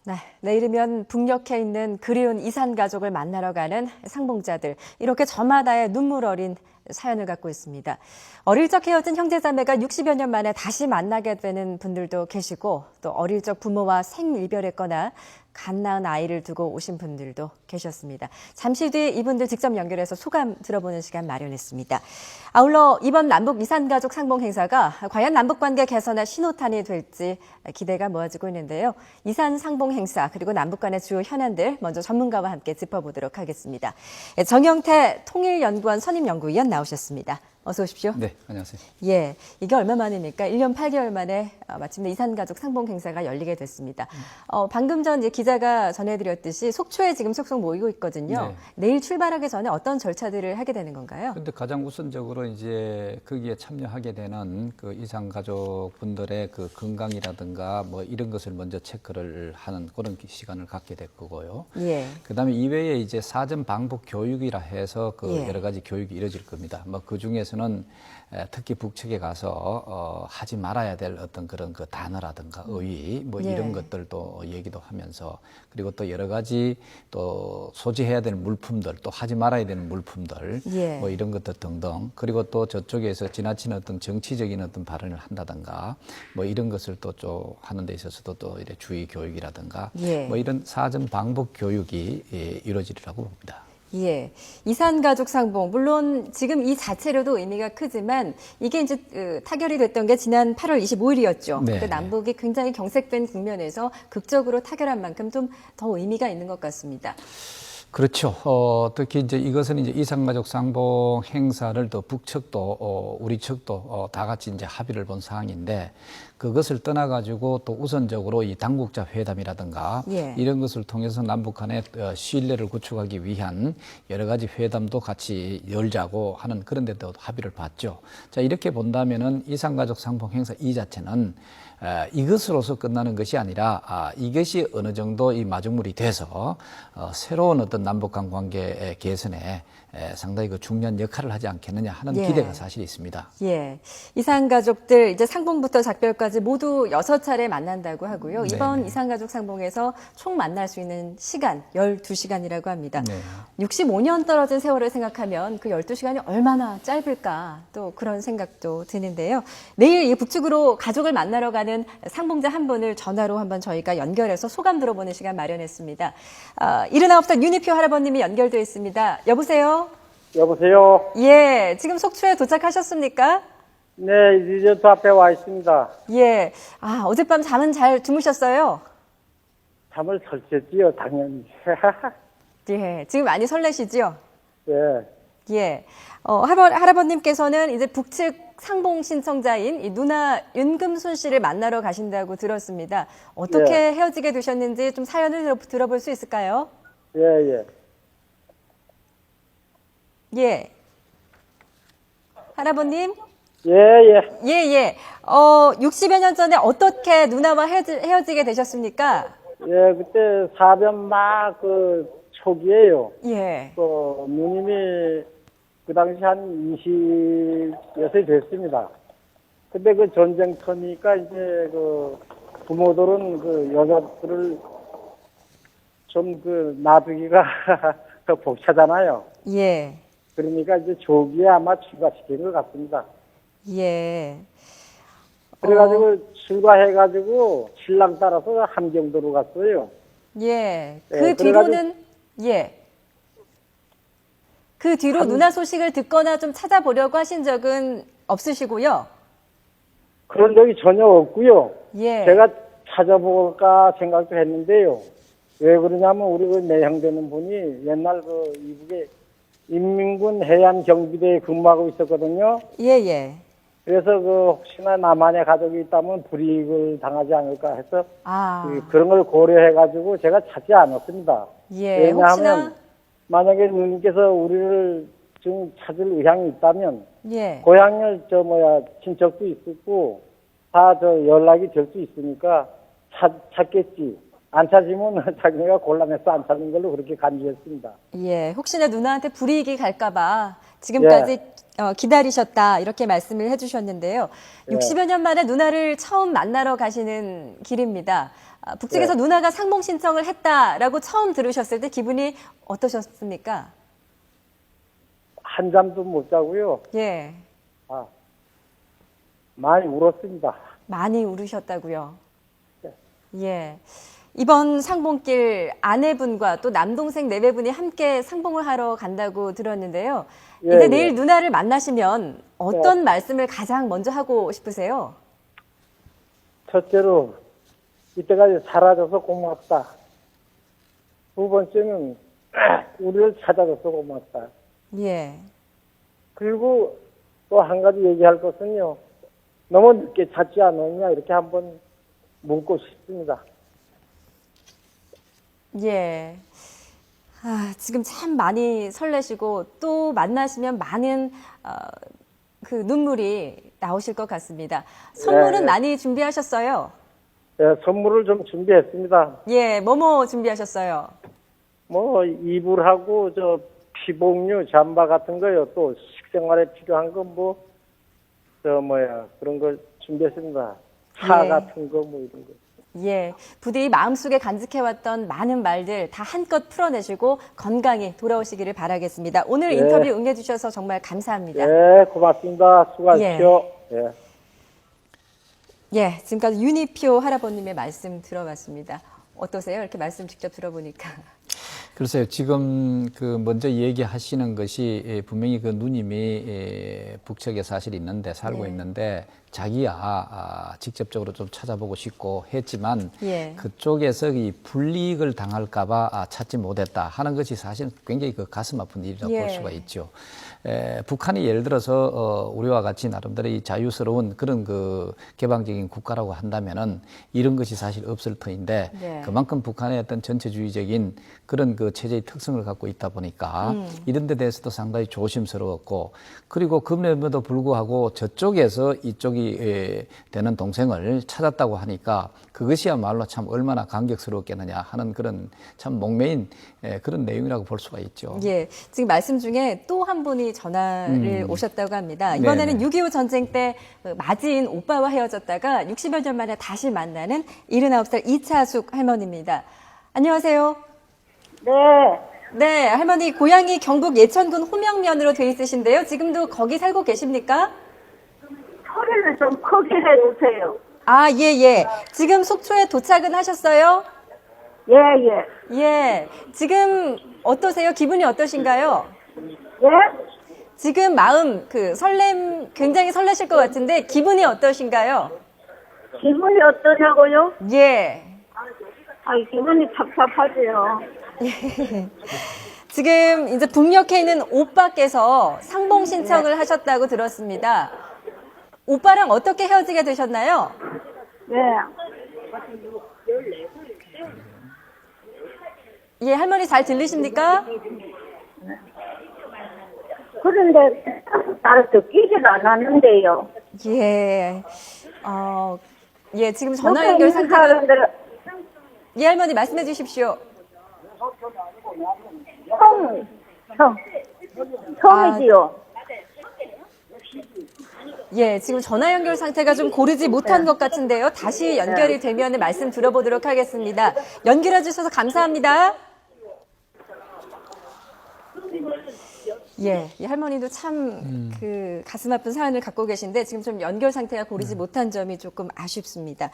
네, 내일이면 북녘에 있는 그리운 이산 가족을 만나러 가는 상봉자들. 이렇게 저마다의 눈물 어린 사연을 갖고 있습니다. 어릴 적 헤어진 형제자매가 60여 년 만에 다시 만나게 되는 분들도 계시고, 또 어릴 적 부모와 생이별했거나 갓 낳은 아이를 두고 오신 분들도 계셨습니다. 잠시 뒤에 이분들 직접 연결해서 소감 들어보는 시간 마련했습니다. 아울러 이번 남북 이산가족 상봉 행사가 과연 남북관계 개선의 신호탄이 될지 기대가 모아지고 있는데요. 이산 상봉 행사 그리고 남북 간의 주요 현안들 먼저 전문가와 함께 짚어보도록 하겠습니다. 정영태 통일연구원 선임연구위원 나오셨습니다. 어서 오십시오. 네, 안녕하세요. 예, 이게 얼마 만입니까? 1년 8개월 만에 마침내 이산가족 상봉 행사가 열리게 됐습니다. 방금 전 이제 기자가 전해드렸듯이 속초에 지금 속속 모이고 있거든요. 네. 내일 출발하기 전에 어떤 절차들을 하게 되는 건가요? 근데 가장 우선적으로 이제 거기에 참여하게 되는 그 이산가족 분들의 그 건강이라든가 뭐 이런 것을 먼저 체크를 하는 그런 시간을 갖게 될 거고요. 예. 그다음에 이외에 이제 사전 방북 교육이라 해서 그 예. 여러 가지 교육이 이루어질 겁니다. 뭐 그 중에서는 특히 북측에 가서 하지 말아야 될 어떤 그런 그 단어라든가 어휘 뭐 예. 이런 것들도 얘기도 하면서 그리고 또 여러 가지 또 소지해야 될 물품들 또 하지 말아야 되는 물품들 예. 뭐 이런 것들 등등 그리고 또 저쪽에서 지나친 어떤 정치적인 어떤 발언을 한다든가 뭐 이런 것을 또 좀 하는 데 있어서도 또 이래 주의 교육이라든가 예. 뭐 이런 사전 방북 교육이 이루어지리라고 봅니다. 예. 이산가족 상봉. 물론 지금 이 자체로도 의미가 크지만 이게 이제 타결이 됐던 게 지난 8월 25일이었죠. 네. 그 남북이 굉장히 경색된 국면에서 극적으로 타결한 만큼 좀 더 의미가 있는 것 같습니다. 그렇죠. 특히 이제 이것은 이제 이산가족 상봉 행사를 또 북측도 우리 측도 다 같이 이제 합의를 본 사항인데 그것을 떠나가지고 또 우선적으로 이 당국자 회담이라든가 예. 이런 것을 통해서 남북 간의 신뢰를 구축하기 위한 여러 가지 회담도 같이 열자고 하는 그런 데도 합의를 봤죠. 자, 이렇게 본다면은 이산가족 상봉 행사 이 자체는 이것으로서 끝나는 것이 아니라 이것이 어느 정도 이 마중물이 돼서 새로운 어떤 남북간 관계 개선에 상당히 그 중요한 역할을 하지 않겠느냐 하는 예. 기대가 사실 있습니다. 예. 이산가족들 이제 상봉부터 작별까지 모두 6차례 만난다고 하고요. 이번 네네. 이산가족 상봉에서 총 만날 수 있는 시간 12시간이라고 합니다. 네. 65년 떨어진 세월을 생각하면 그 12시간이 얼마나 짧을까 또 그런 생각도 드는데요. 내일 이 북측으로 가족을 만나러 가는 상봉자 한 분을 전화로 한번 저희가 연결해서 소감 들어보는 시간 마련했습니다. 79살 윤희표 할아버님이 연결되어 있습니다. 여보세요? 여보세요? 예, 지금 속초에 도착하셨습니까? 네, 리조트 앞에 와 있습니다. 예. 어젯밤 잠은 잘 주무셨어요? 잠을 설쳤지요, 당연히. 예. 지금 많이 설레시죠? 네. 예. 할아버님께서는 이제 북측 상봉 신청자인 이 누나 윤금순 씨를 만나러 가신다고 들었습니다. 어떻게 예. 헤어지게 되셨는지 좀 사연을 들어볼 수 있을까요? 예, 예. 예. 할아버님? 예, 예. 예, 예. 60여 년 전에 어떻게 누나와 헤어지게 되셨습니까? 예, 그때 사변 초기에요. 예. 누님이 그 당시 한 20여세 됐습니다. 근데 그 전쟁터니까 이제 부모들은 여자들을 좀 놔두기가 더 벅차잖아요. 예. 그러니까 이제 조기에 아마 출가시킨 것 같습니다. 예. 그래가지고 출가해가지고 신랑 따라서 함경도로 갔어요. 예. 그 예, 뒤로는, 예. 그 뒤로 누나 소식을 듣거나 좀 찾아보려고 하신 적은 없으시고요. 그런 적이 전혀 없고요. 예. 제가 찾아볼까 생각도 했는데요. 왜 그러냐면 우리 내향되는 분이 옛날 이북에 인민군 해안경비대에 근무하고 있었거든요. 예, 예. 그래서 혹시나 남한에 가족이 있다면 불이익을 당하지 않을까 해서 그런 걸 고려해가지고 제가 찾지 않았습니다. 예. 왜냐하면 혹시나, 만약에 누님께서 우리를 지금 찾을 의향이 있다면 예. 고향을 친척도 있었고 다 연락이 될 수 있으니까 찾겠지. 안 찾으면 자기네가 곤란해서 안 찾는 걸로 그렇게 간주했습니다. 예. 혹시나 누나한테 불이익이 갈까봐 지금까지 기다리셨다 이렇게 말씀을 해주셨는데요. 예. 60여 년 만에 누나를 처음 만나러 가시는 길입니다. 북측에서 네. 누나가 상봉 신청을 했다라고 처음 들으셨을 때 기분이 어떠셨습니까? 한잠도 못 자고요. 예, 아, 많이 울었습니다. 많이 울으셨다고요. 네. 예. 이번 상봉길 아내분과 또 남동생 내외분이 함께 상봉을 하러 간다고 들었는데요. 예, 이제 예. 내일 누나를 만나시면 어떤 말씀을 가장 먼저 하고 싶으세요? 첫째로 이때까지 살아줘서 고맙다. 두 번째는 우리를 찾아줘서 고맙다. 예. 그리고 또 한 가지 얘기할 것은요. 너무 늦게 찾지 않았냐 이렇게 한번 묻고 싶습니다. 예. 지금 참 많이 설레시고 또 만나시면 많은 그 눈물이 나오실 것 같습니다. 선물은 네. 많이 준비하셨어요? 예, 선물을 좀 준비했습니다. 예, 뭐뭐 준비하셨어요? 뭐 이불하고 저 피복류, 잠바 같은 거요. 또 식생활에 필요한 거 뭐 그런 걸 준비했습니다. 차 예. 같은 거 뭐 이런 거. 예, 부디 마음속에 간직해왔던 많은 말들 다 한껏 풀어내시고 건강히 돌아오시기를 바라겠습니다. 오늘 예. 인터뷰 응해주셔서 정말 감사합니다. 네, 고맙습니다. 수고하십시오. 예. 예, 지금까지 윤희표 할아버님의 말씀 들어봤습니다. 어떠세요? 이렇게 말씀 직접 들어보니까. 글쎄요, 지금 그 먼저 얘기하시는 것이 분명히 그 누님이 북측에 사실 있는데 살고 네. 있는데 자기야 직접적으로 좀 찾아보고 싶고 했지만 예. 그쪽에서 이 불이익을 당할까봐 찾지 못했다 하는 것이 사실 굉장히 그 가슴 아픈 일이라고 예. 볼 수가 있죠. 북한이 예를 들어서 우리와 같이 나름대로 이 자유스러운 그런 그 개방적인 국가라고 한다면은 이런 것이 사실 없을 터인데 네. 그만큼 북한의 어떤 전체주의적인 그런 그 체제의 특성을 갖고 있다 보니까 이런 데 대해서도 상당히 조심스러웠고 그리고 그럼에도 불구하고 저쪽에서 이쪽이 되는 동생을 찾았다고 하니까 그것이야말로 참 얼마나 감격스러웠겠느냐 하는 그런 참 목매인 그런 내용이라고 볼 수가 있죠. 예, 지금 말씀 중에 또 한 분이 전화를 오셨다고 합니다. 이번에는 네네. 6.25 전쟁 때 맞이인 오빠와 헤어졌다가 60여 년 만에 다시 만나는 79살 이차숙 할머니입니다. 안녕하세요. 네, 네, 할머니 고향이 경북 예천군 호명면으로 돼 있으신데요. 지금도 거기 살고 계십니까? 소리를 좀 크게 해주세요. 아, 예, 예. 지금 속초에 도착은 하셨어요? 예, 예. 예. 지금 어떠세요? 기분이 어떠신가요? 예? 지금 마음, 굉장히 설레실 것 같은데, 기분이 어떠신가요? 기분이 어떠냐고요? 예. 아, 기분이 찹찹하지요. 지금 이제 북녘에 있는 오빠께서 상봉 신청을 하셨다고 들었습니다. 오빠랑 어떻게 헤어지게 되셨나요? 네. 예, 할머니 잘 들리십니까? 그런데 나를 듣기질 않았는데요. 예. 예, 지금 전화 연결 상태가. 사람들 예, 할머니 말씀해 주십시오. 성이지요. 예, 지금 전화 연결 상태가 좀 고르지 못한 것 같은데요. 다시 연결이 되면 말씀 들어보도록 하겠습니다. 연결해 주셔서 감사합니다. 예, 이 할머니도 참 가슴 아픈 사연을 갖고 계신데 지금 좀 연결 상태가 고르지 못한 점이 조금 아쉽습니다.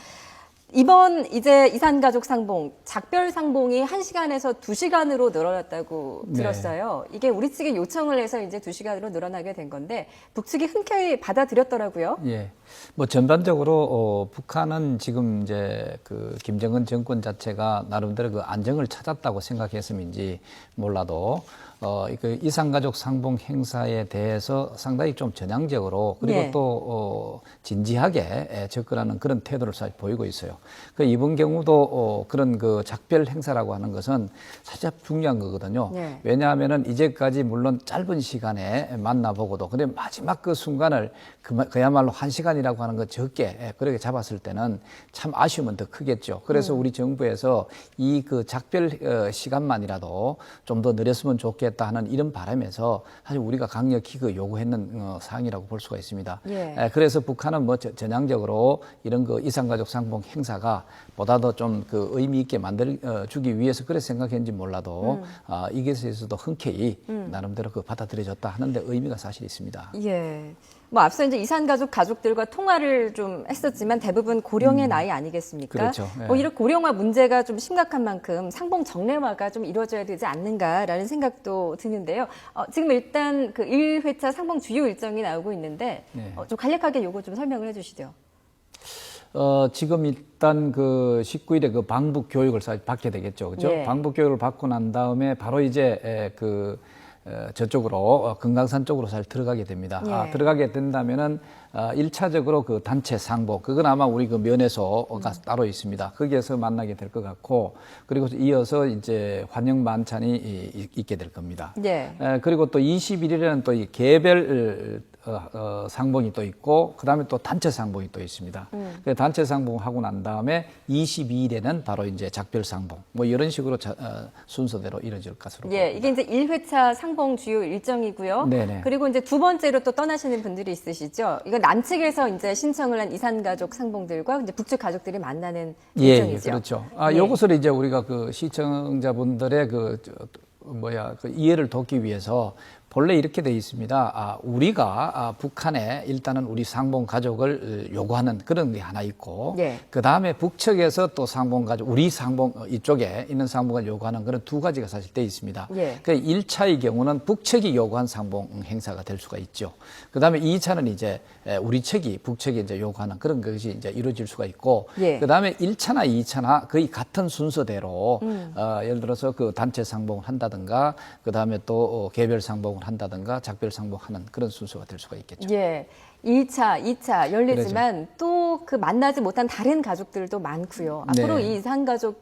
이번 이제 이산가족 상봉, 작별 상봉이 1시간에서 2시간으로 늘어났다고 네. 들었어요. 이게 우리 측에 요청을 해서 이제 2시간으로 늘어나게 된 건데 북측이 흔쾌히 받아들였더라고요. 예. 뭐 전반적으로 북한은 지금 이제 그 김정은 정권 자체가 나름대로 그 안정을 찾았다고 생각했음인지 몰라도 그 이산가족 상봉 행사에 대해서 상당히 좀 전향적으로 그리고 네. 또 진지하게 접근하는 그런 태도를 사실 보이고 있어요. 그 이번 경우도 그런 그 작별 행사라고 하는 것은 사실 중요한 거거든요. 네. 왜냐하면은 이제까지 물론 짧은 시간에 만나보고도 근데 마지막 그 순간을 그야말로 1시간이라고 하는 것 적게 그렇게 잡았을 때는 참 아쉬움은 더 크겠죠. 그래서 우리 정부에서 이 그 작별 시간만이라도 좀 더 늘렸으면 좋겠다 되겠다 하는 이런 바람에서 사실 우리가 강력히 그 요구했는 사항이라고 볼 수가 있습니다. 예. 그래서 북한은 뭐 전향적으로 이런 그 이산가족 상봉 행사가 보다 더 좀 그 의미 있게 만들어주기 위해서 그래서 생각했는지 몰라도 이것에서도 흔쾌히 나름대로 그 받아들여졌다 하는데 의미가 사실 있습니다. 예. 뭐 앞서 이제 이산가족 가족들과 통화를 좀 했었지만 대부분 고령의 나이 아니겠습니까? 그렇죠. 예. 뭐 이런 고령화 문제가 좀 심각한 만큼 상봉 정례화가 좀 이루어져야 되지 않는가라는 생각도 드는데요. 지금 일단 그 1회차 상봉 주요 일정이 나오고 있는데 네. 좀 간략하게 요거 좀 설명을 해주시죠. 지금 일단 그 19일에 그 방북 교육을 받게 되겠죠. 그죠? 예. 방북 교육을 받고 난 다음에 바로 이제 저쪽으로 금강산 쪽으로 잘 들어가게 됩니다. 예. 들어가게 된다면은 1차적으로 그 단체 상봉 그건 아마 우리 그 면회소가 따로 있습니다. 거기에서 만나게 될 것 같고 그리고 이어서 이제 환영 만찬이 있게 될 겁니다. 예. 그리고 또 21일에는 또 이 개별 상봉이 또 있고 그다음에 또 단체 상봉이 또 있습니다. 그 단체 상봉 하고 난 다음에 22일에는 바로 이제 작별 상봉 뭐 이런 식으로 순서대로 이루어질 것으로 예, 보입니다. 이게 이제 1회차 상봉 주요 일정이고요. 네네. 그리고 이제 두 번째로 또 떠나시는 분들이 있으시죠. 이건 남측에서 이제 신청을 한 이산가족 상봉들과 이제 북측 가족들이 만나는 일정이죠. 그렇죠. 예. 요것을 이제 우리가 그 시청자분들의 그 이해를 돕기 위해서 본래 이렇게 돼 있습니다. 우리가 북한에 일단은 우리 상봉 가족을 요구하는 그런 게 하나 있고, 예. 그 다음에 북측에서 또 상봉 가족, 우리 상봉 이쪽에 있는 상봉을 요구하는 그런 두 가지가 사실 돼 있습니다. 예. 그 1차의 경우는 북측이 요구한 상봉 행사가 될 수가 있죠. 그 다음에 2차는 이제 우리 측이 북측이 이제 요구하는 그런 것이 이제 이루어질 수가 있고, 예. 그 다음에 1차나 2차나 거의 같은 순서대로 예를 들어서 그 단체 상봉을 한다든가, 그 다음에 또 개별 상봉을 한다든가 작별 상봉하는 그런 순서가 될 수가 있겠죠. 예. 1차, 2차 열리지만 또 그 만나지 못한 다른 가족들도 많고요. 앞으로 네. 이 이산가족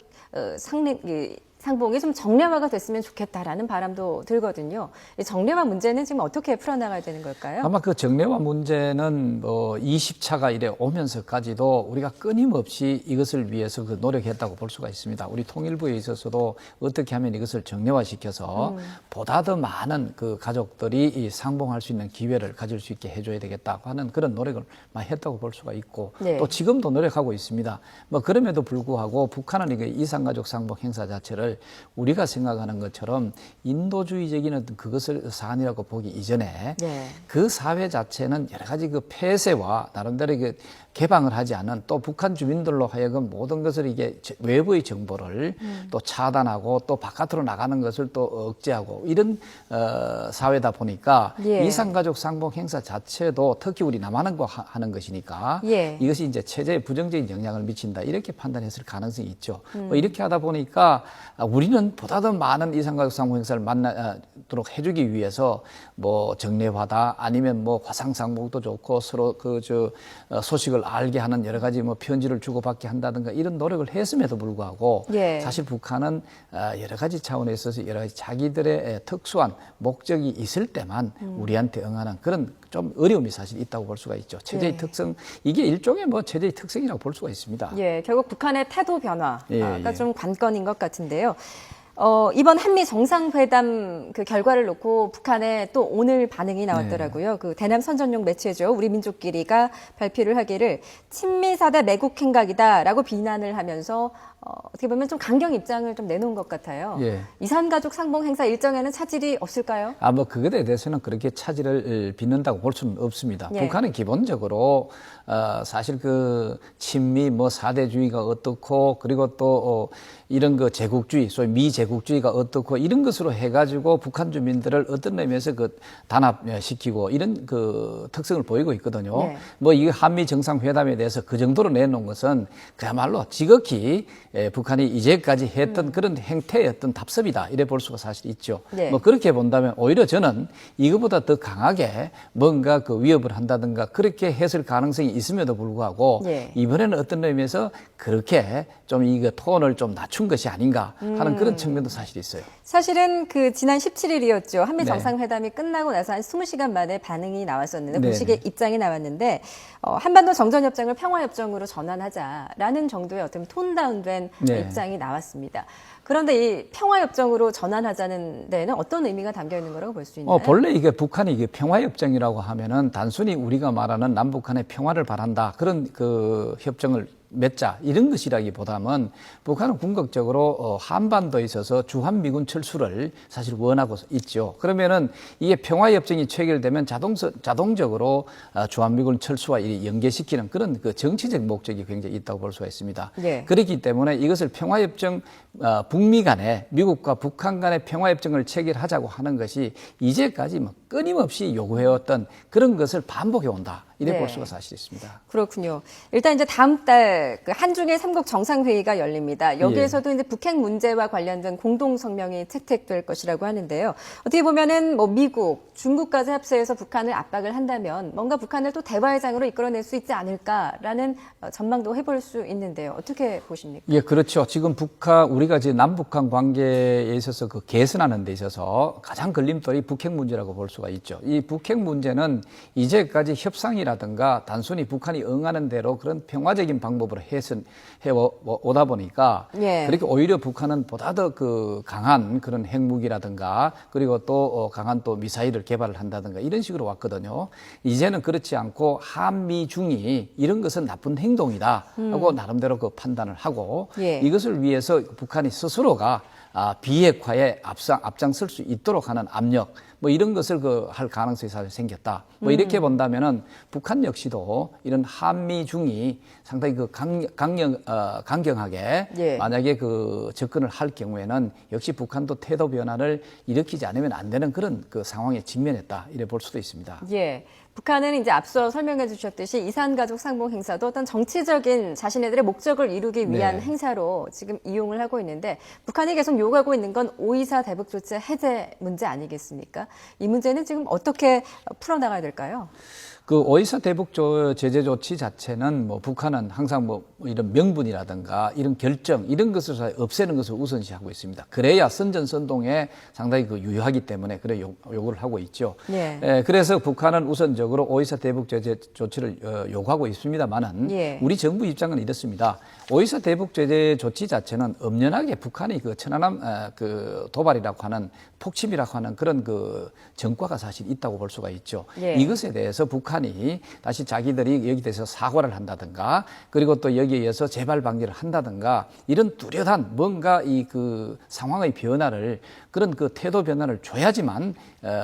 상봉이 좀 정례화가 됐으면 좋겠다라는 바람도 들거든요. 이 정례화 문제는 지금 어떻게 풀어나가야 되는 걸까요? 아마 그 정례화 문제는 뭐 20차가 이래 오면서까지도 우리가 끊임없이 이것을 위해서 그 노력했다고 볼 수가 있습니다. 우리 통일부에 있어서도 어떻게 하면 이것을 정례화시켜서 보다 더 많은 그 가족들이 이 상봉할 수 있는 기회를 가질 수 있게 해줘야 되겠다고 하는 그런 노력을 많이 했다고 볼 수가 있고 네. 또 지금도 노력하고 있습니다. 뭐 그럼에도 불구하고 북한은 이게 이산가족 상봉 행사 자체를 우리가 생각하는 것처럼 인도주의적인 어떤 그것을 사안이라고 보기 이전에 네. 그 사회 자체는 여러 가지 그 폐쇄와 나름대로 그 개방을 하지 않은 또 북한 주민들로 하여금 모든 것을 이게 외부의 정보를 또 차단하고 또 바깥으로 나가는 것을 또 억제하고 이런 사회다 보니까 예. 이산가족 상봉 행사 자체도 특히 우리 남한과 하는 것이니까 예. 이것이 이제 체제에 부정적인 영향을 미친다 이렇게 판단했을 가능성이 있죠. 뭐 이렇게 하다 보니까 우리는 보다 더 많은 이산가족 상봉 행사를 만나도록 해주기 위해서 뭐 정례화다 아니면 뭐 화상상봉도 좋고 서로 소식을 알게 하는 여러 가지 뭐 편지를 주고받게 한다든가 이런 노력을 했음에도 불구하고 예. 사실 북한은 여러 가지 차원에 있어서 여러 가지 자기들의 특수한 목적이 있을 때만 우리한테 응하는 그런 좀 어려움이 사실 있다고 볼 수가 있죠. 체제의 예. 특성 이게 일종의 뭐 체제의 특성이라고 볼 수가 있습니다. 예, 결국 북한의 태도 변화가 예. 좀 관건인 것 같은데요. 이번 한미 정상회담 그 결과를 놓고 북한에 또 오늘 반응이 나왔더라고요. 그 대남 선전용 매체죠. 우리 민족끼리가 발표를 하기를 친미사대 매국 행각이다라고 비난을 하면서 어떻게 보면 좀 강경 입장을 좀 내놓은 것 같아요. 예. 이산가족 상봉 행사 일정에는 차질이 없을까요? 뭐 그것에 대해서는 그렇게 차질을 빚는다고 볼 수는 없습니다. 예. 북한은 기본적으로 사실 그 친미 뭐 사대주의가 어떻고 그리고 또 이런 그 제국주의, 소위 미제국주의가 어떻고 이런 것으로 해가지고 북한 주민들을 어떤 의미에서 그 단합시키고 이런 그 특성을 보이고 있거든요. 예. 뭐 이 한미 정상회담에 대해서 그 정도로 내놓은 것은 그야말로 지극히 북한이 이제까지 했던 그런 행태의 어떤 답습이다 이래 볼 수가 사실 있죠. 네. 뭐 그렇게 본다면 오히려 저는 이거보다 더 강하게 뭔가 그 위협을 한다든가 그렇게 했을 가능성이 있음에도 불구하고 예. 이번에는 어떤 의미에서 그렇게 좀 이거 톤을 좀 낮춘 것이 아닌가 하는 그런 측면도 사실 있어요. 사실은 그 지난 17일이었죠. 한미 네. 정상회담이 끝나고 나서 한 20시간 만에 반응이 나왔었는데 네. 공식의 입장이 나왔는데 한반도 정전협정을 평화협정으로 전환하자라는 정도의 어떤 톤 다운된 이런 네. 입장이 나왔습니다. 그런데 이 평화협정으로 전환하자는 데는 어떤 의미가 담겨 있는 거라고 볼 수 있나요? 본래 이게 북한이 이게 평화협정이라고 하면은 단순히 우리가 말하는 남북한의 평화를 바란다 그런 그 협정을 맺자 이런 것이라기보다는 북한은 궁극적으로 한반도에 있어서 주한미군 철수를 사실 원하고 있죠. 그러면은 이게 평화협정이 체결되면 자동적으로 주한미군 철수와 연계시키는 그런 그 정치적 목적이 굉장히 있다고 볼 수가 있습니다. 네. 그렇기 때문에 이것을 평화협정 북미 간에 미국과 북한 간의 평화협정을 체결하자고 하는 것이 이제까지 뭐 끊임없이 요구해왔던 그런 것을 반복해 온다. 이래 네. 볼 수가 사실 있습니다. 그렇군요. 일단 이제 다음 달 그 한중일 삼국 정상회의가 열립니다. 여기에서도 이제 북핵 문제와 관련된 공동 성명이 채택될 것이라고 하는데요. 어떻게 보면은 뭐 미국, 중국까지 합세해서 북한을 압박을 한다면 뭔가 북한을 또 대화의 장으로 이끌어낼 수 있지 않을까라는 전망도 해볼 수 있는데요. 어떻게 보십니까? 예, 그렇죠. 지금 우리가 지금 남북한 관계에 있어서 그 개선하는 데 있어서 가장 걸림돌이 북핵 문제라고 볼 수가 있죠. 이 북핵 문제는 이제까지 협상이라든가 단순히 북한이 응하는 대로 그런 평화적인 방법으로 해 오다 보니까 예. 그렇게 오히려 북한은 보다 더 그 강한 그런 핵무기라든가 그리고 또 강한 또 미사일을 개발을 한다든가 이런 식으로 왔거든요. 이제는 그렇지 않고 한미중이 이런 것은 나쁜 행동이다 하고 나름대로 그 판단을 하고 예. 이것을 위해서 북한이 스스로가 비핵화에 앞장설 수 있도록 하는 압력 뭐 이런 것을 할 가능성이 사실 생겼다. 뭐 이렇게 본다면은 북한 역시도 이런 한미중이 상당히 그 강경하게 예. 만약에 그 접근을 할 경우에는 역시 북한도 태도 변화를 일으키지 않으면 안 되는 그런 그 상황에 직면했다. 이래 볼 수도 있습니다. 예. 북한은 이제 앞서 설명해 주셨듯이 이산가족 상봉 행사도 어떤 정치적인 자신네들의 목적을 이루기 위한 네. 행사로 지금 이용을 하고 있는데 북한이 계속 요구하고 있는 건 5.24 대북 조치 해제 문제 아니겠습니까? 이 문제는 지금 어떻게 풀어나가야 될까요? 그 5.24 대북 제재 조치 자체는 뭐 북한은 항상 뭐 이런 명분이라든가 이런 결정 이런 것을 없애는 것을 우선시하고 있습니다. 그래야 선전선동에 상당히 그 유효하기 때문에 그래 요구를 하고 있죠. 네. 그래서 북한은 우선적으로 5.24 대북 제재 조치를 요구하고 있습니다만은 예. 우리 정부 입장은 이렇습니다. 5.24 대북 제재 조치 자체는 엄연하게 북한이 그 천안함 그 도발이라고 하는 폭침이라고 하는 그런 그 전과가 사실 있다고 볼 수가 있죠. 예. 이것에 대해서 북한이 다시 자기들이 여기 대해서 사과를 한다든가 그리고 또 여기에 의해서 재발 방지를 한다든가 이런 뚜렷한 뭔가 이 그 상황의 변화를 그런 그 태도 변화를 줘야지만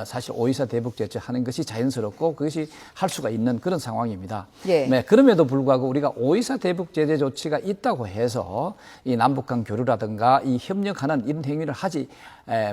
사실 5.24 대북 제재 하는 것이 자연스럽고 그것이 할 수가 있는 그런 상황입니다. 예. 네, 그럼에도 불구하고 우리가 5.24 대북 제재 조치가 있다고 해서 이 남북 간 교류라든가 이 협력하는 이런 행위를 하지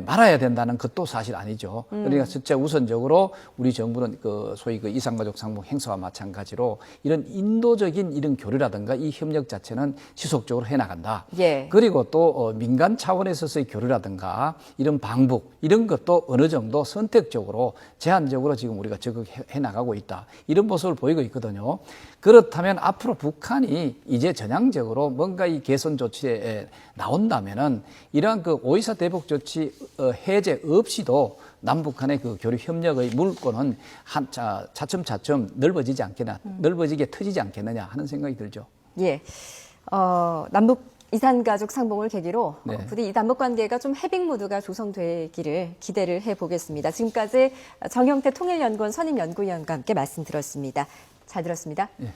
말아야 된다는 것도 사실 아니죠. 그러니까 진짜 우선적으로 우리 정부는 그 소위 그 이산가족 상봉 행사와 마찬가지로 이런 인도적인 이런 교류라든가 이 협력 자체는 지속적으로 해나간다. 예. 그리고 또 민간 차원에서의 교류라든가 이런 방북 이런 것도 어느 정도 선택적으로 제한적으로 지금 우리가 적극해 나가고 있다. 이런 모습을 보이고 있거든요. 그렇다면 앞으로 북한이 이제 전향적으로 뭔가 이 개선 조치에 나온다면은 이러한 그 5.24 대북 조치 해제 없이도 남북 간의 그 교류 협력의 물꼬는 차츰차츰 넓어지지 않겠나, 넓어지게 터지지 않겠느냐 하는 생각이 들죠. 예. 남북 이산가족 상봉을 계기로 네. 부디 이 남북 관계가 좀 해빙 모드가 조성되기를 기대를 해보겠습니다. 지금까지 정영태 통일연구원 선임연구위원과 함께 말씀 들었습니다. 잘 들었습니다. 예.